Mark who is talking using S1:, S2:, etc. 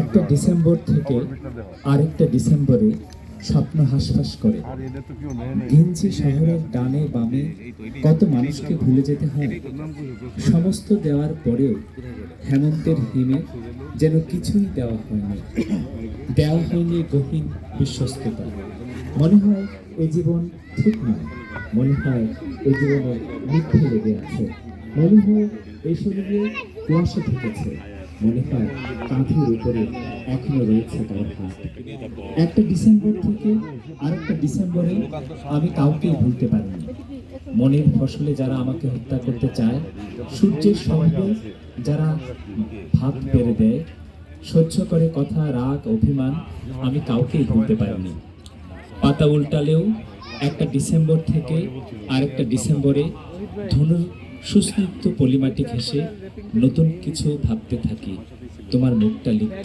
S1: একটা ডিসেম্বর থেকে আরেকটা ডিসেম্বরে স্বপ্ন হাসফাস করে। ঘিঞ্চি শহরের ডানে বামে কত মানুষকে ভুলে যেতে হয়। সমস্ত দেওয়ার পরেও হেমন্তের হিমে যেন কিছুই দেওয়া হয়নি গহীন বিশ্বস্ততা। মনে হয় এ জীবন ঠিক নয়, মনে হয় এ জীবনে মিথ্যে লেগে আছে, মনে হয় এই শরীরে কুয়াশা থেকেছে, মনে হয় কাঁধের উপরে এখনো রয়েছে তার হাত। একটা ডিসেম্বর থেকে আরেকটা ডিসেম্বরে আমি কাউকেই ভুলতে পারিনি। মনের ফসলে যারা আমাকে হত্যা করতে চায়, সূর্যের সঙ্গে যারা ভাত পেরে দেয়, সহ্য করে কথা, রাগ, অভিমান, আমি কাউকেই ভুলতে পারিনি। পাতা উল্টালেও একটা ডিসেম্বর থেকে আরেকটা ডিসেম্বরে ধনুর সুস্নিগ্ধ পলিমাটি ঘেঁষে নতুন কিছু ভাবতে থাকি, তোমার মুখটা লিখতে।